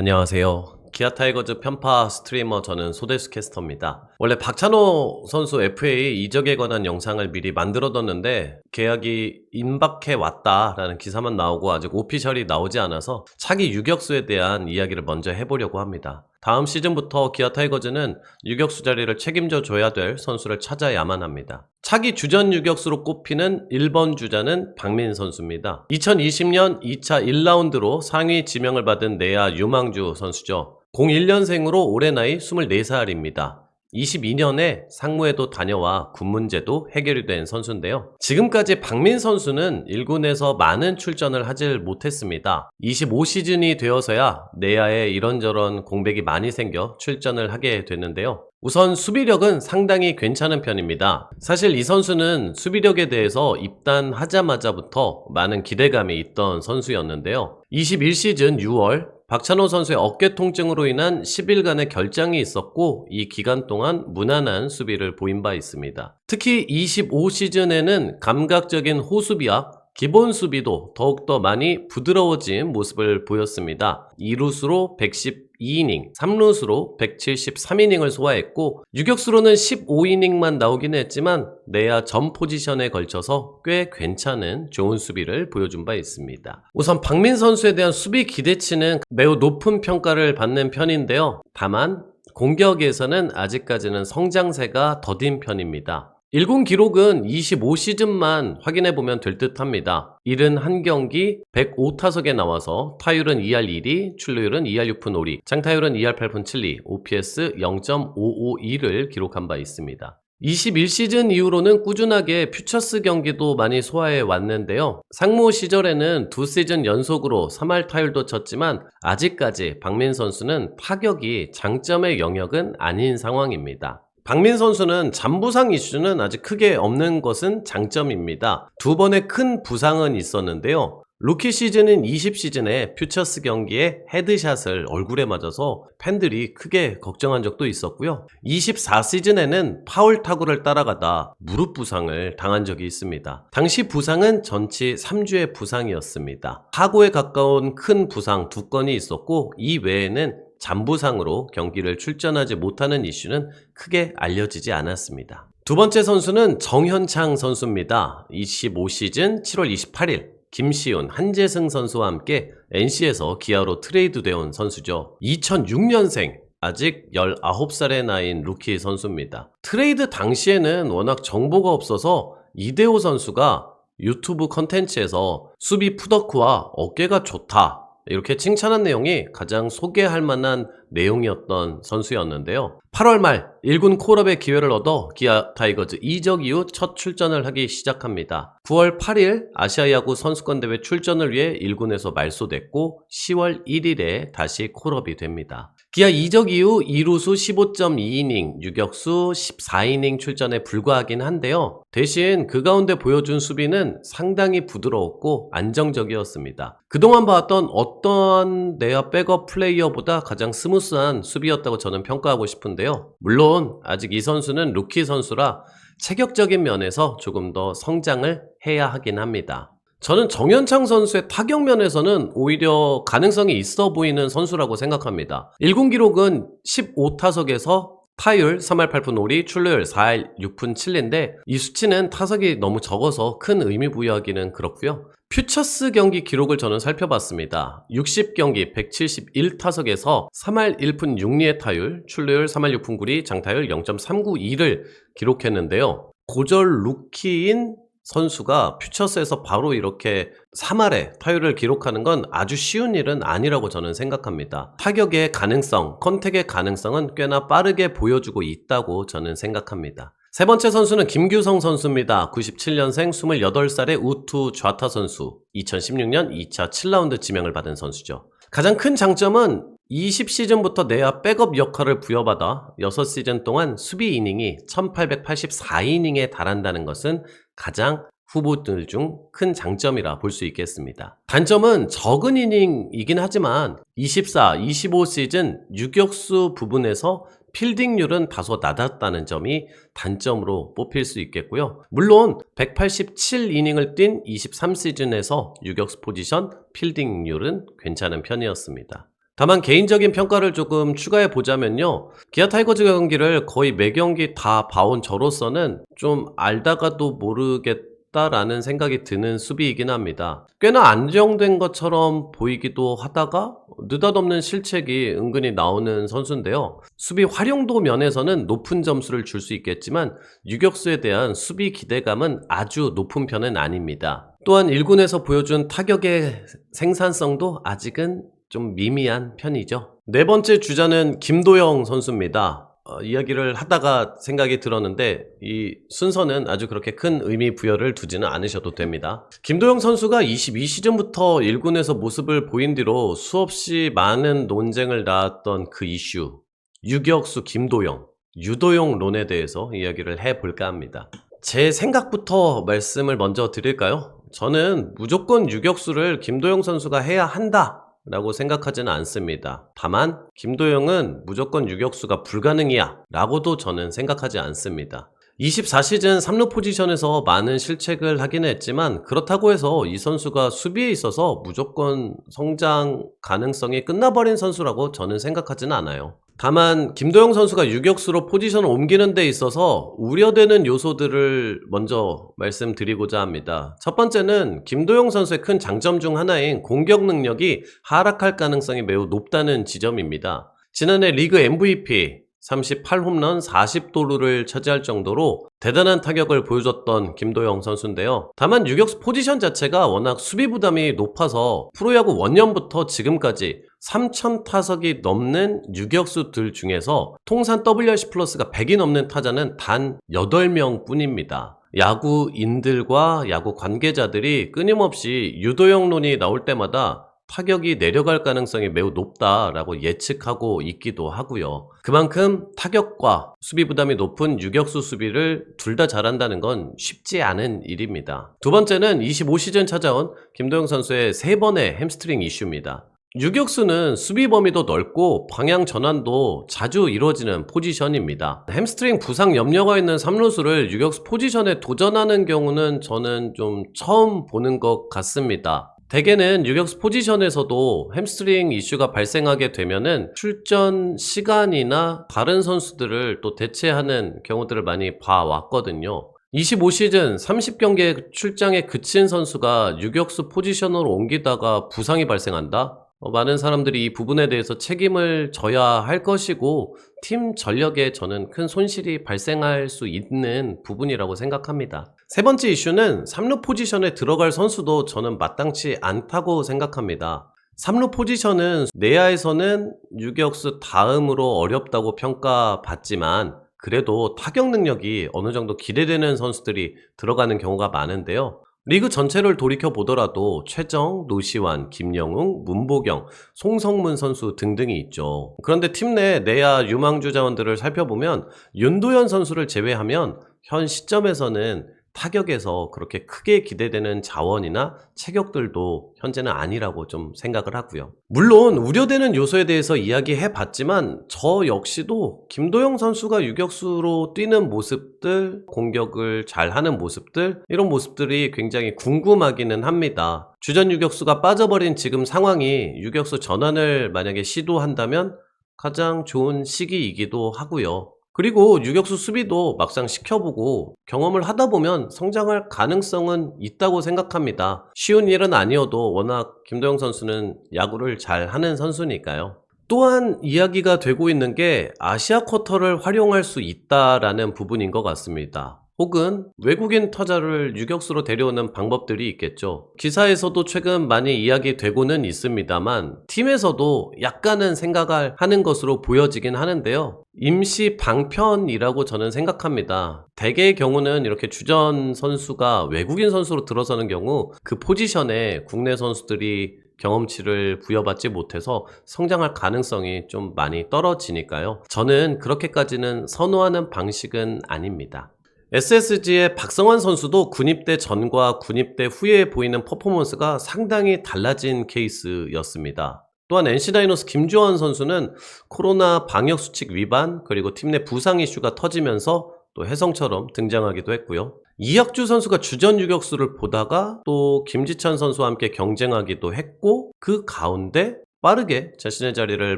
안녕하세요. 기아 타이거즈 편파 스트리머 저는 소대수 캐스터입니다. 원래 박찬호 선수 FA 이적에 관한 영상을 미리 만들어뒀는데 계약이 임박해 왔다라는 기사만 나오고 아직 오피셜이 나오지 않아서 차기 유격수에 대한 이야기를 먼저 해보려고 합니다. 다음 시즌부터 기아 타이거즈는 유격수 자리를 책임져 줘야 될 선수를 찾아야만 합니다. 차기 주전 유격수로 꼽히는 1번 주자는 박민 선수입니다. 2020년 2차 1라운드로 상위 지명을 받은 내야 유망주 선수죠. 01년생으로 올해 나이 24살입니다. 22년에 상무에도 다녀와 군 문제도 해결이 된 선수인데요. 지금까지 박민 선수는 1군에서 많은 출전을 하질 못했습니다. 25시즌이 되어서야 내야에 이런저런 공백이 많이 생겨 출전을 하게 됐는데요. 우선 수비력은 상당히 괜찮은 편입니다. 사실 이 선수는 수비력에 대해서 입단하자마자부터 많은 기대감이 있던 선수였는데요. 21시즌 6월 박찬호 선수의 어깨 통증으로 인한 10일간의 결장이 있었고 이 기간 동안 무난한 수비를 보인 바 있습니다. 특히 25시즌에는 감각적인 호수비와 기본 수비도 더욱더 많이 부드러워진 모습을 보였습니다. 2루수로 112이닝, 3루수로 173이닝을 소화했고 유격수로는 15이닝만 나오긴 했지만 내야 전 포지션에 걸쳐서 꽤 괜찮은 좋은 수비를 보여준 바 있습니다. 우선 박민 선수에 대한 수비 기대치는 매우 높은 평가를 받는 편인데요. 다만 공격에서는 아직까지는 성장세가 더딘 편입니다. 1군 기록은 25시즌만 확인해보면 될 듯 합니다. 71경기 105타석에 나와서 타율은 2할 1리, 출루율은 2할 6푼 5리, 장타율은 2할 8푼 7리, OPS 0.552를 기록한 바 있습니다. 21시즌 이후로는 꾸준하게 퓨처스 경기도 많이 소화해 왔는데요. 상무 시절에는 2시즌 연속으로 3할 타율도 쳤지만 아직까지 박민 선수는 타격이 장점의 영역은 아닌 상황입니다. 박민 선수는 잔부상 이슈는 아직 크게 없는 것은 장점입니다. 2번의 큰 부상은 있었는데요. 루키 시즌인 20시즌에 퓨처스 경기에 헤드샷을 얼굴에 맞아서 팬들이 크게 걱정한 적도 있었고요. 24시즌에는 파울 타구를 따라가다 무릎 부상을 당한 적이 있습니다. 당시 부상은 전치 3주의 부상이었습니다. 사고에 가까운 큰 부상 2건이 있었고 이 외에는 잔부상으로 경기를 출전하지 못하는 이슈는 크게 알려지지 않았습니다. 두 번째 선수는 정현창 선수입니다. 25시즌 7월 28일 김시훈, 한재승 선수와 함께 NC에서 기아로 트레이드되어 온 선수죠. 2006년생, 아직 19살의 나이인 루키 선수입니다. 트레이드 당시에는 워낙 정보가 없어서 이대호 선수가 유튜브 컨텐츠에서 수비 푸더크와 어깨가 좋다 이렇게 칭찬한 내용이 가장 소개할 만한 내용이었던 선수였는데요. 8월 말 1군 콜업의 기회를 얻어 기아 타이거즈 이적 이후 첫 출전을 하기 시작합니다. 9월 8일 아시아야구 선수권대회 출전을 위해 1군에서 말소됐고 10월 1일에 다시 콜업이 됩니다. 기아 이적 이후 2루수 15.2이닝, 유격수 14이닝 출전에 불과하긴 한데요. 대신 그 가운데 보여준 수비는 상당히 부드러웠고 안정적이었습니다. 그동안 봐왔던 어떠한 내야 백업 플레이어보다 가장 스무스한 수비였다고 저는 평가하고 싶은데요. 물론 아직 이 선수는 루키 선수라 체격적인 면에서 조금 더 성장을 해야 하긴 합니다. 저는 정현창 선수의 타격 면에서는 오히려 가능성이 있어 보이는 선수라고 생각합니다. 1군 기록은 15타석에서 타율 3할 8푼 5리, 출루율 4할 6푼 7리인데 이 수치는 타석이 너무 적어서 큰 의미 부여하기는 그렇고요. 퓨처스 경기 기록을 저는 살펴봤습니다. 60경기 171타석에서 3할 1푼 6리의 타율, 출루율 3할 6푼 9리, 장타율 0.392를 기록했는데요. 고졸 루키인 선수가 퓨처스에서 바로 이렇게 3할에 타율을 기록하는 건 아주 쉬운 일은 아니라고 저는 생각합니다. 타격의 가능성, 컨택의 가능성은 꽤나 빠르게 보여주고 있다고 저는 생각합니다. 세 번째 선수는 김규성 선수입니다. 97년생 28살의 우투 좌타 선수, 2016년 2차 7라운드 지명을 받은 선수죠. 가장 큰 장점은 20시즌부터 내야 백업 역할을 부여받아 6시즌 동안 수비 이닝이 1884이닝에 달한다는 것은 가장 후보들 중 큰 장점이라 볼 수 있겠습니다. 단점은 적은 이닝이긴 하지만 24, 25시즌 유격수 부분에서 필딩률은 다소 낮았다는 점이 단점으로 뽑힐 수 있겠고요. 물론 187이닝을 뛴 23시즌에서 유격수 포지션 필딩률은 괜찮은 편이었습니다. 다만 개인적인 평가를 조금 추가해 보자면요. 기아 타이거즈 경기를 거의 매 경기 다 봐온 저로서는 좀 알다가도 모르겠다라는 생각이 드는 수비이긴 합니다. 꽤나 안정된 것처럼 보이기도 하다가 느닷없는 실책이 은근히 나오는 선수인데요. 수비 활용도 면에서는 높은 점수를 줄 수 있겠지만 유격수에 대한 수비 기대감은 아주 높은 편은 아닙니다. 또한 1군에서 보여준 타격의 생산성도 아직은 좀 미미한 편이죠. 네 번째 주자는 김도영 선수입니다. 이야기를 하다가 생각이 들었는데 이 순서는 아주 그렇게 큰 의미 부여를 두지는 않으셔도 됩니다. 김도영 선수가 22시즌부터 1군에서 모습을 보인 뒤로 수없이 많은 논쟁을 낳았던 그 이슈, 유격수 김도영, 유도영론에 대해서 이야기를 해볼까 합니다. 제 생각부터 말씀을 먼저 드릴까요? 저는 무조건 유격수를 김도영 선수가 해야 한다 라고 생각하지는 않습니다. 다만 김도영은 무조건 유격수가 불가능이야 라고도 저는 생각하지 않습니다. 24시즌 3루 포지션에서 많은 실책을 하긴 했지만 그렇다고 해서 이 선수가 수비에 있어서 무조건 성장 가능성이 끝나버린 선수라고 저는 생각하지는 않아요. 다만 김도영 선수가 유격수로 포지션을 옮기는 데 있어서 우려되는 요소들을 먼저 말씀드리고자 합니다. 첫 번째는 김도영 선수의 큰 장점 중 하나인 공격 능력이 하락할 가능성이 매우 높다는 지점입니다. 지난해 리그 MVP 38홈런 40도루를 차지할 정도로 대단한 타격을 보여줬던 김도영 선수인데요. 다만 유격수 포지션 자체가 워낙 수비 부담이 높아서 프로야구 원년부터 지금까지 3,000타석이 넘는 유격수들 중에서 통산 WRC 플러스가 100이 넘는 타자는 단 8명 뿐입니다. 야구인들과 야구 관계자들이 끊임없이 유도영론이 나올 때마다 타격이 내려갈 가능성이 매우 높다라고 예측하고 있기도 하고요. 그만큼 타격과 수비 부담이 높은 유격수 수비를 둘 다 잘한다는 건 쉽지 않은 일입니다. 두 번째는 25시즌 찾아온 김도영 선수의 3번의 햄스트링 이슈입니다. 유격수는 수비 범위도 넓고 방향 전환도 자주 이루어지는 포지션입니다. 햄스트링 부상 염려가 있는 3루수를 유격수 포지션에 도전하는 경우는 저는 좀 처음 보는 것 같습니다. 대개는 유격수 포지션에서도 햄스트링 이슈가 발생하게 되면은 출전 시간이나 다른 선수들을 또 대체하는 경우들을 많이 봐왔거든요. 25시즌 30경기에 출장에 그친 선수가 유격수 포지션으로 옮기다가 부상이 발생한다? 많은 사람들이 이 부분에 대해서 책임을 져야 할 것이고 팀 전력에 저는 큰 손실이 발생할 수 있는 부분이라고 생각합니다. 세 번째 이슈는 3루 포지션에 들어갈 선수도 저는 마땅치 않다고 생각합니다. 3루 포지션은 내야에서는 유격수 다음으로 어렵다고 평가받지만 그래도 타격 능력이 어느 정도 기대되는 선수들이 들어가는 경우가 많은데요. 리그 전체를 돌이켜보더라도 최정, 노시환, 김영웅, 문보경, 송성문 선수 등등이 있죠. 그런데 팀 내 내야 유망주 자원들을 살펴보면 윤도현 선수를 제외하면 현 시점에서는 타격에서 그렇게 크게 기대되는 자원이나 체격들도 현재는 아니라고 좀 생각을 하고요. 물론 우려되는 요소에 대해서 이야기해봤지만 저 역시도 김도영 선수가 유격수로 뛰는 모습들, 공격을 잘하는 모습들 이런 모습들이 굉장히 궁금하기는 합니다. 주전 유격수가 빠져버린 지금 상황이 유격수 전환을 만약에 시도한다면 가장 좋은 시기이기도 하고요. 그리고 유격수 수비도 막상 시켜보고 경험을 하다 보면 성장할 가능성은 있다고 생각합니다. 쉬운 일은 아니어도 워낙 김도영 선수는 야구를 잘하는 선수니까요. 또한 이야기가 되고 있는 게 아시아 쿼터를 활용할 수 있다라는 부분인 것 같습니다. 혹은 외국인 타자를 유격수로 데려오는 방법들이 있겠죠. 기사에서도 최근 많이 이야기되고는 있습니다만 팀에서도 약간은 생각을 하는 것으로 보여지긴 하는데요. 임시 방편이라고 저는 생각합니다. 대개의 경우는 이렇게 주전 선수가 외국인 선수로 들어서는 경우 그 포지션에 국내 선수들이 경험치를 부여받지 못해서 성장할 가능성이 좀 많이 떨어지니까요. 저는 그렇게까지는 선호하는 방식은 아닙니다. SSG의 박성환 선수도 군입대 전과 군입대 후에 보이는 퍼포먼스가 상당히 달라진 케이스였습니다. 또한 NC 다이노스 김주원 선수는 코로나 방역수칙 위반 그리고 팀 내 부상 이슈가 터지면서 또 혜성처럼 등장하기도 했고요. 이학주 선수가 주전 유격수를 보다가 또 김지찬 선수와 함께 경쟁하기도 했고 그 가운데 빠르게 자신의 자리를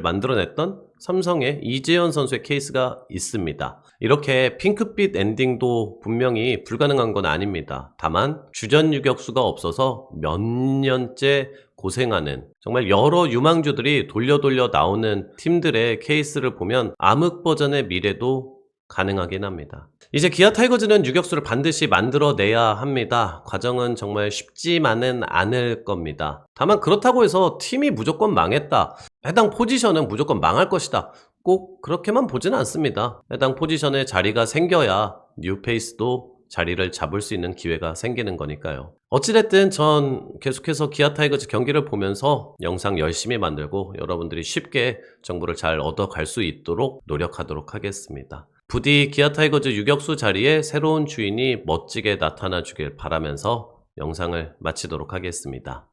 만들어냈던 삼성의 이재현 선수의 케이스가 있습니다. 이렇게 핑크빛 엔딩도 분명히 불가능한 건 아닙니다. 다만 주전 유격수가 없어서 몇 년째 고생하는 정말 여러 유망주들이 돌려 나오는 팀들의 케이스를 보면 암흑 버전의 미래도 가능하긴 합니다. 이제 기아 타이거즈는 유격수를 반드시 만들어내야 합니다. 과정은 정말 쉽지만은 않을 겁니다. 다만 그렇다고 해서 팀이 무조건 망했다, 해당 포지션은 무조건 망할 것이다, 꼭 그렇게만 보지는 않습니다. 해당 포지션에 자리가 생겨야 뉴페이스도 자리를 잡을 수 있는 기회가 생기는 거니까요. 어찌됐든 전 계속해서 기아 타이거즈 경기를 보면서 영상 열심히 만들고 여러분들이 쉽게 정보를 잘 얻어갈 수 있도록 노력하도록 하겠습니다. 부디 기아 타이거즈 유격수 자리에 새로운 주인이 멋지게 나타나 주길 바라면서 영상을 마치도록 하겠습니다.